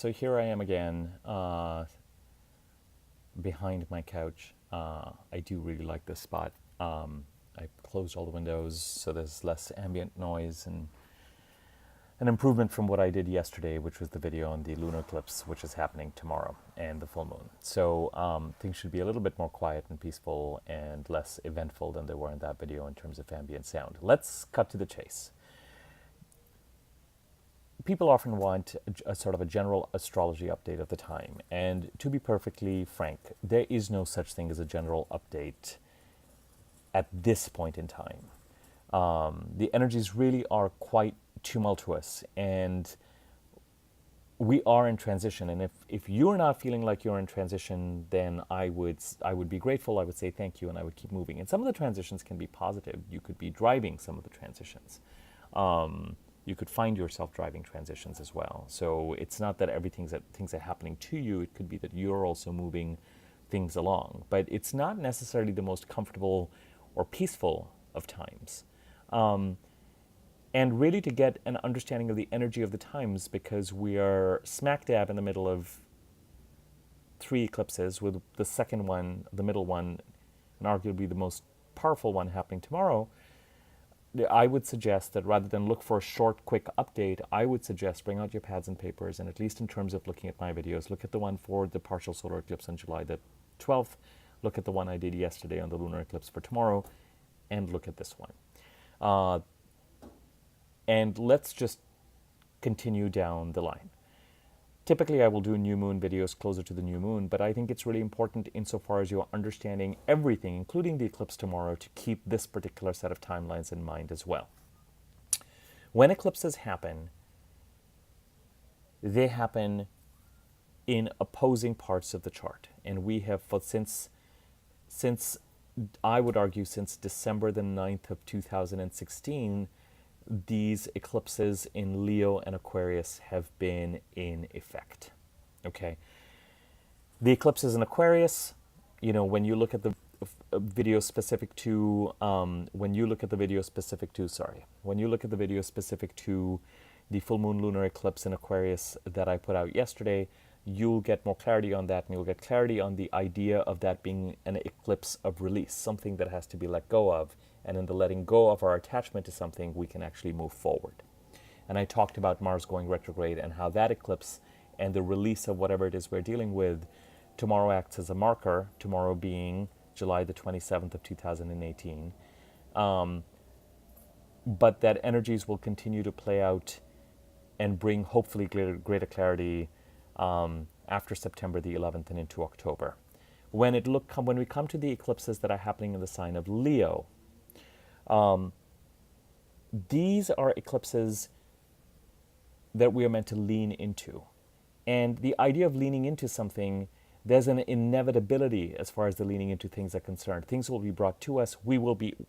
so here I am again, behind my couch. I do really like this spot. I closed all the windows so there's less ambient noise, and an improvement from what I did yesterday, which was the video on the lunar eclipse, which is happening tomorrow, and the full moon. So things should be a little bit more quiet and peaceful and less eventful than they were in that video in terms of ambient sound. Let's cut to the chase. People often want a sort of a general astrology update of the time, and to be perfectly frank, there is no such thing as a general update at this point in time. The energies really are quite tumultuous, and we are in transition. And if you're not feeling like you're in transition, then I would be grateful. I would say thank you, and I would keep moving. And some of the transitions can be positive. You could be driving some of the transitions. You could find yourself driving transitions as well. So it's not that things are happening to you. It could be that you're also moving things along. But it's not necessarily the most comfortable or peaceful of times. And really to get an understanding of the energy of the times, because we are smack dab in the middle of 3 eclipses, with the second one, the middle one, and arguably the most powerful one happening tomorrow. I would suggest that rather than look for a short, quick update, I would suggest bring out your pads and papers, and at least in terms of looking at my videos, look at the one for the partial solar eclipse on July the 12th, look at the one I did yesterday on the lunar eclipse for tomorrow, and look at this one. And let's just continue down the line. Typically, I will do new moon videos closer to the new moon, but I think it's really important insofar as you're understanding everything, including the eclipse tomorrow, to keep this particular set of timelines in mind as well. When eclipses happen, they happen in opposing parts of the chart. And we have, since I would argue, since December the 9th of 2016, these eclipses in Leo and Aquarius have been in effect. Okay, the eclipses in Aquarius, when you look at the video specific to the full moon lunar eclipse in Aquarius that I put out yesterday, you'll get more clarity on that, and you'll get clarity on the idea of that being an eclipse of release, something that has to be let go of. And in the letting go of our attachment to something, we can actually move forward. And I talked about Mars going retrograde and how that eclipse and the release of whatever it is we're dealing with tomorrow acts as a marker, tomorrow being July the 27th of 2018. But that energies will continue to play out and bring hopefully greater clarity after September the 11th and into October. When we come to the eclipses that are happening in the sign of Leo, these are eclipses that we are meant to lean into. And the idea of leaning into something, there's an inevitability as far as the leaning into things are concerned. Things will be brought to us.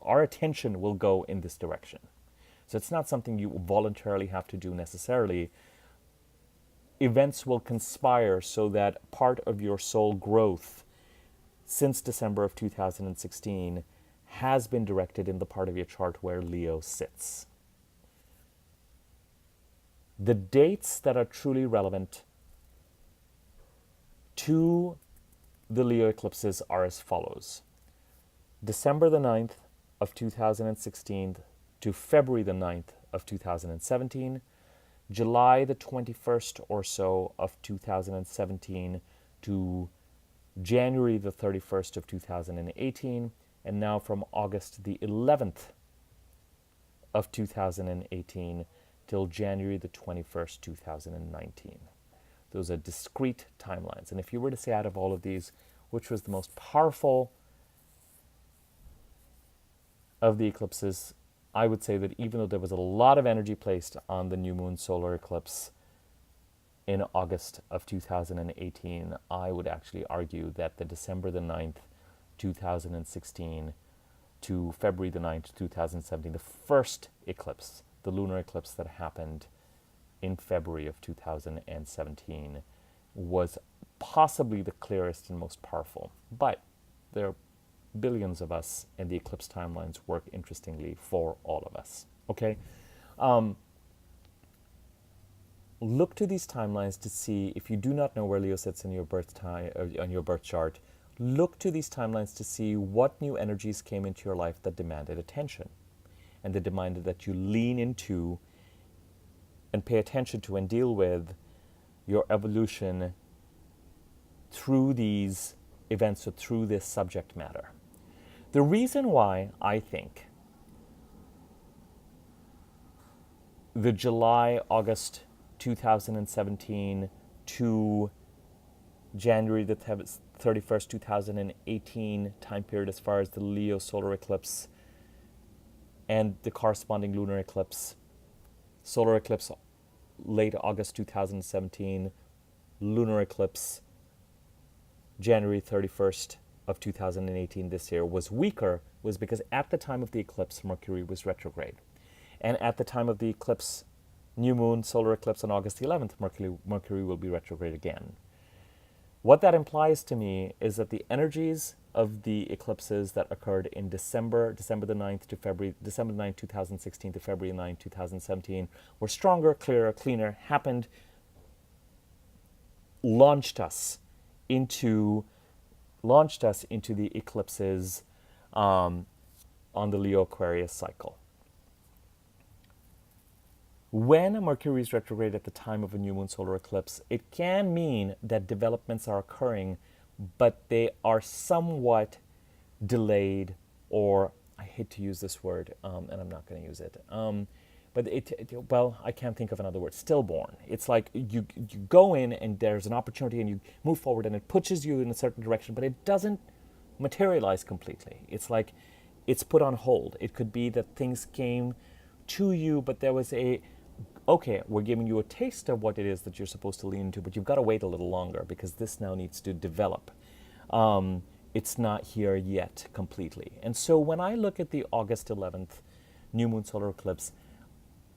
Our attention will go in this direction. So it's not something you voluntarily have to do necessarily. Events will conspire so that part of your soul growth since December of 2016 has been directed in the part of your chart where Leo sits. The dates that are truly relevant to the Leo eclipses are as follows. December the 9th of 2016 to February the 9th of 2017, July the 21st or so of 2017 to January the 31st of 2018, and now from August the 11th of 2018 till January the 21st, 2019. Those are discrete timelines. And if you were to say out of all of these, which was the most powerful of the eclipses, I would say that even though there was a lot of energy placed on the new moon solar eclipse in August of 2018, I would actually argue that the December the 9th, 2016 to February the 9th, 2017, the first eclipse, the lunar eclipse that happened in February of 2017, was possibly the clearest and most powerful. But there are billions of us, and the eclipse timelines work interestingly for all of us. Okay? look to these timelines to see, if you do not know where Leo sits in your birth time, on your birth chart, look to these timelines to see what new energies came into your life that demanded attention, and that demanded that you lean into and pay attention to and deal with your evolution through these events or through this subject matter. The reason why I think the July, August 2017 to January the 31st, 2018 time period, as far as the Leo solar eclipse and the corresponding lunar eclipse, solar eclipse late August 2017, lunar eclipse January 31st of 2018 this year, was weaker, was because at the time of the eclipse, Mercury was retrograde. And at the time of the eclipse, new moon, solar eclipse on August 11th, Mercury will be retrograde again. What that implies to me is that the energies of the eclipses that occurred in December the 9th to February, December 9th, 2016 to February 9th, 2017, were stronger, clearer, cleaner, happened, launched us into the eclipses on the Leo Aquarius cycle. When Mercury is retrograde at the time of a new moon solar eclipse, it can mean that developments are occurring, but they are somewhat delayed, or I hate to use this word, and I'm not going to use it. But I can't think of another word. Stillborn. It's like you go in and there's an opportunity and you move forward and it pushes you in a certain direction, but it doesn't materialize completely. It's like it's put on hold. It could be that things came to you, but there was okay, we're giving you a taste of what it is that you're supposed to lean into, but you've got to wait a little longer because this now needs to develop. It's not here yet completely. And so when I look at the August 11th new moon solar eclipse,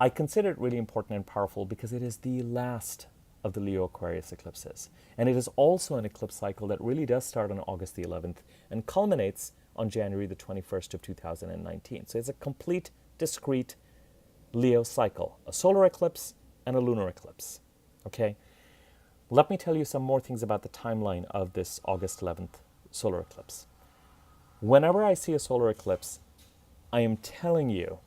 I consider it really important and powerful because it is the last of the Leo Aquarius eclipses. And it is also an eclipse cycle that really does start on August the 11th and culminates on January the 21st of 2019. So it's a complete, discrete Leo cycle, a solar eclipse and a lunar eclipse. Okay? Let me tell you some more things about the timeline of this August 11th solar eclipse. Whenever I see a solar eclipse, I am telling you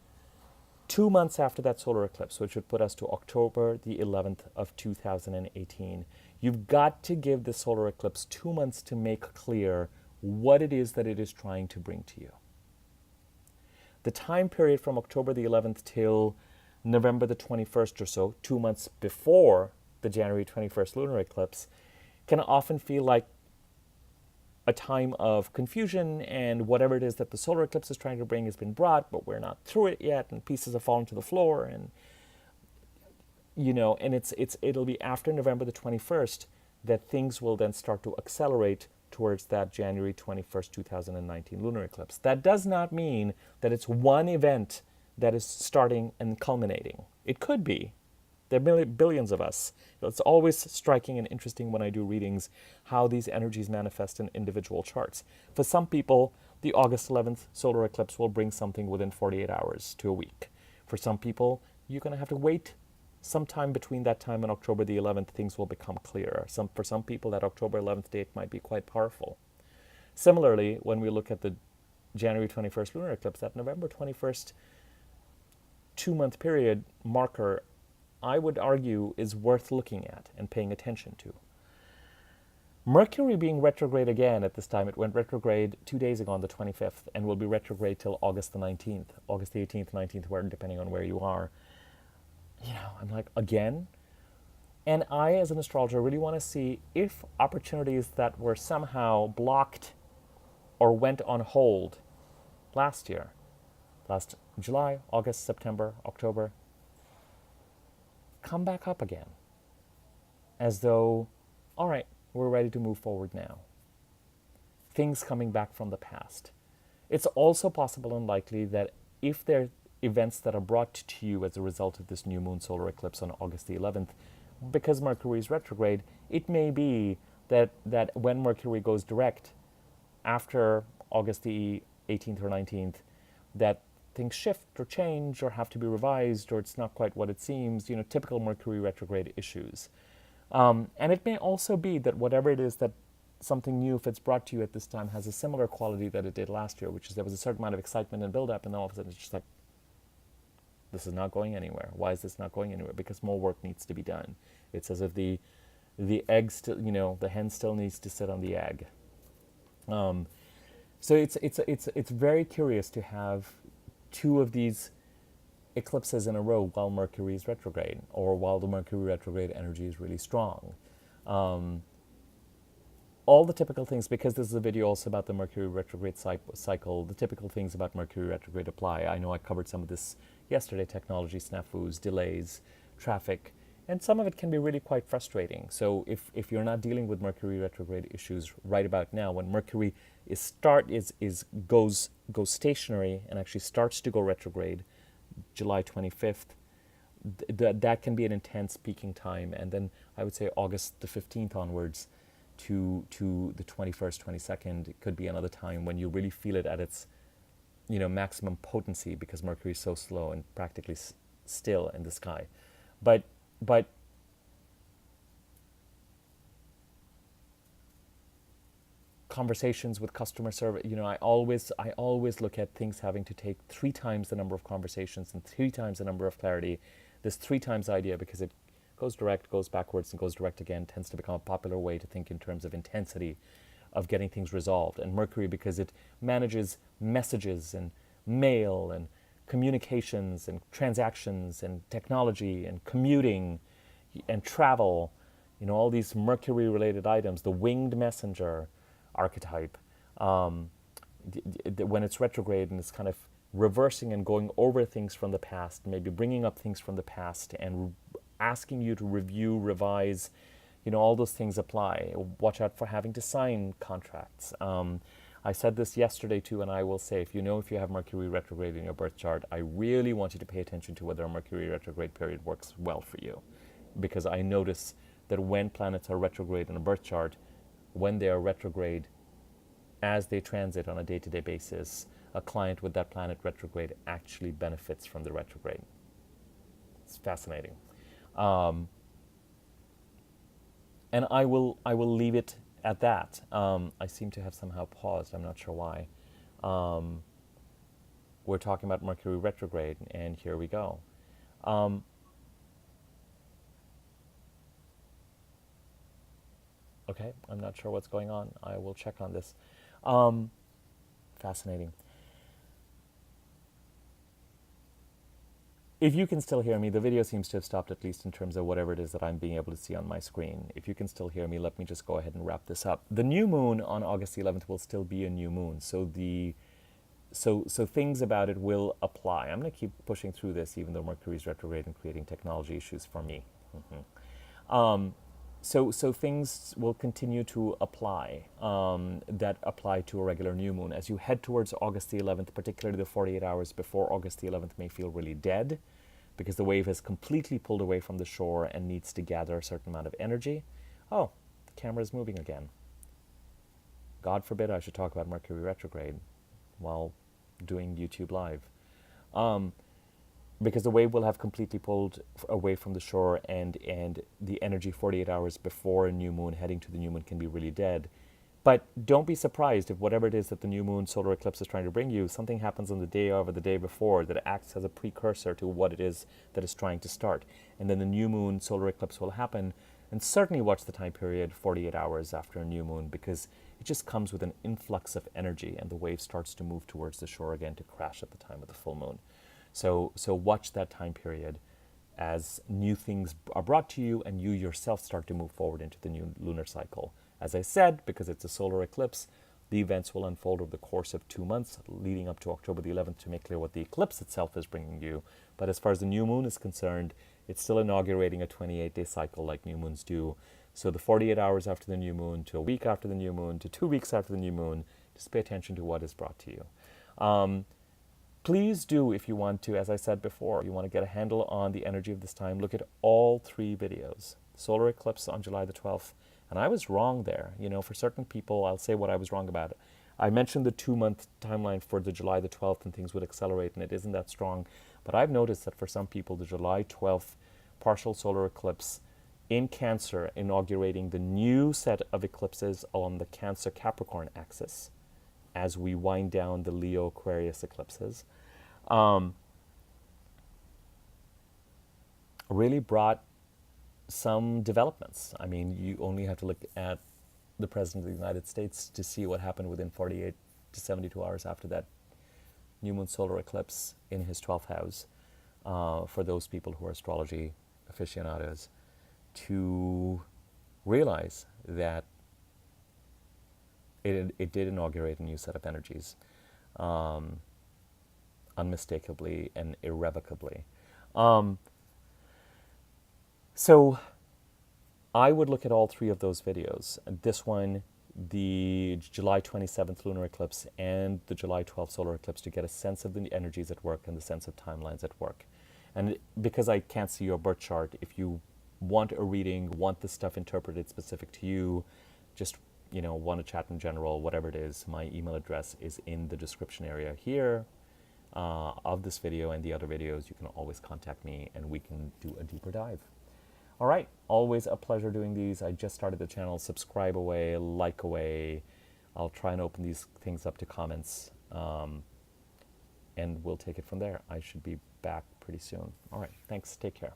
2 months after that solar eclipse, which would put us to October the 11th of 2018, you've got to give the solar eclipse 2 months to make clear what it is that it is trying to bring to you. The time period from October the 11th till November the 21st or so, 2 months before the January 21st lunar eclipse, can often feel like a time of confusion, and whatever it is that the solar eclipse is trying to bring has been brought, but we're not through it yet, and pieces have fallen to the floor, and and it'll be after November the 21st that things will then start to accelerate towards that January 21st, 2019 lunar eclipse. That does not mean that it's one event that is starting and culminating. It could be. There are billions of us. It's always striking and interesting when I do readings how these energies manifest in individual charts. For some people, the August 11th solar eclipse will bring something within 48 hours to a week. For some people, you're going to have to wait sometime between that time and October the 11th, things will become clearer. For some people, that October 11th date might be quite powerful. Similarly, when we look at the January 21st lunar eclipse, that November 21st 2-month period marker, I would argue, is worth looking at and paying attention to. Mercury being retrograde again at this time, it went retrograde 2 days ago on the 25th and will be retrograde till August the 19th, August the 18th, 19th, depending on where you are. I'm like, again? And I, as an astrologer, really want to see if opportunities that were somehow blocked or went on hold last July, August, September, October, come back up again. As though, all right, we're ready to move forward now. Things coming back from the past. It's also possible and likely that if there are events that are brought to you as a result of this new moon solar eclipse on August the 11th, because Mercury is retrograde, it may be that when Mercury goes direct after August the 18th or 19th, that things shift or change or have to be revised or it's not quite what it seems, typical Mercury retrograde issues. And it may also be that whatever it is that something new, if it's brought to you at this time, has a similar quality that it did last year, which is there was a certain amount of excitement and build-up, and then all of a sudden it's just like, this is not going anywhere. Why is this not going anywhere? Because more work needs to be done. It's as if the egg still, the hen still needs to sit on the egg. So it's very curious to have two of these eclipses in a row while Mercury is retrograde, or while the Mercury retrograde energy is really strong. All the typical things, because this is a video also about the Mercury retrograde cycle, the typical things about Mercury retrograde apply. I know I covered some of this yesterday: technology snafus, delays, traffic, and some of it can be really quite frustrating. So if you're not dealing with Mercury retrograde issues right about now, when Mercury goes stationary and actually starts to go retrograde July 25th, that can be an intense peaking time. And then I would say August the 15th onwards to the 21st, 22nd could be another time when you really feel it at its maximum potency, because Mercury is so slow and practically still in the sky. But conversations with customer service, I always look at things having to take 3 times the number of conversations and 3 times the number of clarity. This 3 times idea, because it goes direct, goes backwards, and goes direct again, tends to become a popular way to think in terms of intensity of getting things resolved. And Mercury, because it manages messages and mail and communications and transactions and technology and commuting and travel, all these Mercury related items, the winged messenger archetype, when it's retrograde and it's kind of reversing and going over things from the past, maybe bringing up things from the past and asking you to review, revise, all those things apply. Watch out for having to sign contracts. I said this yesterday too, and I will say, if you have Mercury retrograde in your birth chart, I really want you to pay attention to whether a Mercury retrograde period works well for you. Because I notice that when planets are retrograde in a birth chart, when they are retrograde, as they transit on a day-to-day basis, a client with that planet retrograde actually benefits from the retrograde. It's fascinating. And I will leave it at that. I seem to have somehow paused. I'm not sure why. We're talking about Mercury retrograde, and here we go. Okay, I'm not sure what's going on. I will check on this. Fascinating. If you can still hear me, the video seems to have stopped, at least in terms of whatever it is that I'm being able to see on my screen. If you can still hear me, let me just go ahead and wrap this up. The new moon on August the 11th will still be a new moon, so things about it will apply. I'm going to keep pushing through this, even though Mercury's retrograde and creating technology issues for me. So things will continue to apply that apply to a regular new moon. As you head towards August the 11th, particularly the 48 hours before August the 11th may feel really dead, because the wave has completely pulled away from the shore and needs to gather a certain amount of energy. Oh, the camera is moving again. God forbid I should talk about Mercury retrograde while doing YouTube Live. Because the wave will have completely pulled away from the shore, and the energy 48 hours before a new moon heading to the new moon can be really dead. But don't be surprised if whatever it is that the new moon solar eclipse is trying to bring you, something happens on the day of or the day before that acts as a precursor to what it is that is trying to start. And then the new moon solar eclipse will happen, and certainly watch the time period 48 hours after a new moon, because it just comes with an influx of energy, and the wave starts to move towards the shore again to crash at the time of the full moon. So watch that time period as new things are brought to you and you yourself start to move forward into the new lunar cycle. As I said, because it's a solar eclipse, the events will unfold over the course of 2 months leading up to October the 11th to make clear what the eclipse itself is bringing you. But as far as the new moon is concerned, it's still inaugurating a 28-day cycle like new moons do. So the 48 hours after the new moon, to a week after the new moon, to 2 weeks after the new moon, just pay attention to what is brought to you. Please do, if you want to, as I said before, you want to get a handle on the energy of this time, look at all 3 videos. Solar eclipse on July the 12th. And I was wrong there. For certain people, I'll say what I was wrong about. I mentioned the 2 month timeline for the July the 12th and things would accelerate, and it isn't that strong. But I've noticed that for some people, the July 12th partial solar eclipse in Cancer, inaugurating the new set of eclipses on the Cancer Capricorn axis as we wind down the Leo Aquarius eclipses, really brought some developments. I mean, you only have to look at the President of the United States to see what happened within 48 to 72 hours after that new moon solar eclipse in his 12th house, for those people who are astrology aficionados, to realize that it did inaugurate a new set of energies, unmistakably and irrevocably. So I would look at all three of those videos. This one, the July 27th lunar eclipse, and the July 12th solar eclipse, to get a sense of the energies at work and the sense of timelines at work. And because I can't see your birth chart, if you want a reading, want the stuff interpreted specific to you, just want to chat in general, whatever it is, my email address is in the description area here of this video and the other videos. You can always contact me and we can do a deeper dive. All right, always a pleasure doing these. I just started the channel. Subscribe away, like away. I'll try and open these things up to comments, and we'll take it from there. I should be back pretty soon. All right, thanks. Take care.